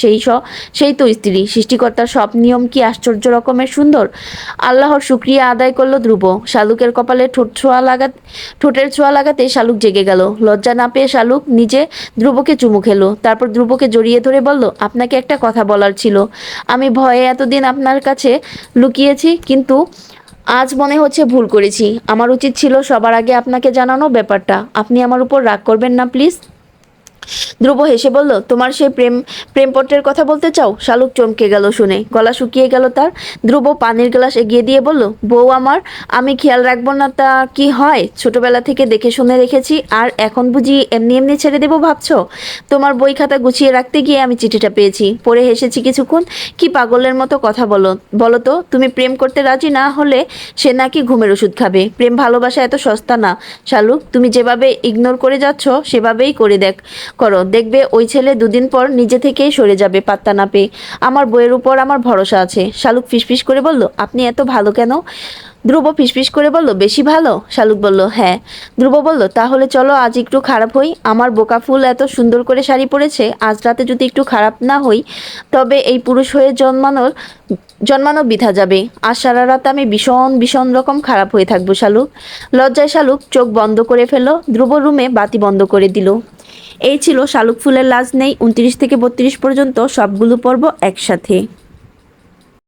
সেই তো স্ত্রী। সৃষ্টিকর্তার সব নিয়ম কি আশ্চর্য রকমের সুন্দর! আল্লাহর শুকরিয়া আদায় করলো ধ্রুব। শালুকের কপালে ঠোঁটের ছোঁয়া লাগাতে শালুক জেগে গেল। লজ্জা না পেয়ে শালুক নিজে ধ্রুবকে চুমু খেলো। তারপর ধ্রুবকে জড়িয়ে ধরে বলল, আপনাকে একটা কথা বলার ছিল। আমি ভয়ে এতদিন আপনার কাছে লুকিয়েছি, কিন্তু আজ মনে হচ্ছে ভুল করেছি। আমার উচিত ছিল সবার আগে আপনাকে জানানো ব্যাপারটা। আপনি আমার উপর রাগ করবেন না প্লিজ। ধ্রুব হেসে বলল, তোমার সেই প্রেমপত্রের কথা বলতে চাও? শালুক চমকে গেল শুনে, গলা শুকিয়ে গেল তার। ধ্রুব পানির গ্লাস এগিয়ে দিয়ে বলল, বউ আমার, আমি খেয়াল রাখবো না তা কি হয়? ছোটবেলা থেকে দেখে শুনে রেখেছি, আর এখন বুঝি এমনি এমনি ছেড়ে দেবো ভাবছো? তোমার বই খাতা গুছিয়ে রাখতে গিয়ে আমি চিঠিটা পেয়েছি, পড়ে হেসেছি কিছুক্ষণ। কি পাগলের মতো কথা বলো তো, তুমি প্রেম করতে রাজি না হলে সে নাকি ঘুমের ওষুধ খাবে। প্রেম ভালোবাসা এত সস্তা না শালুক, তুমি যেভাবে ইগনোর করে যাচ্ছ সেভাবেই করো, দেখবে ওই ছেলে দুদিন পর নিজে থেকেই সরে যাবে পাত্তা না পেয়ে। আমার বইয়ের উপর আমার ভরসা আছে। শালুক ফিসফিস করে বলল, আপনি এত ভালো কেন? ধ্রুব ফিসফিস করে বলল, বেশি ভালো? শালুক বলল, হ্যাঁ। ধ্রুব বলল, তাহলে চলো আজ একটু খারাপ হই। আমার বোকা ফুল এত সুন্দর করে শাড়ি পরেছে, আজ রাতে যদি একটু খারাপ না হই, তবে এই পুরুষ হয়ে জন্মানো বৃথা যাবে। আজ সারা রাত আমি ভীষণ রকম খারাপ হয়ে থাকবো শালুক। লজ্জায় শালুক চোখ বন্ধ করে ফেলল। ধ্রুব রুমে বাতি বন্ধ করে দিল। এই ছিল শালুক ফুলের লাজ নেই 29 থেকে 32 পর্যন্ত সবগুলো পর্ব একসাথে।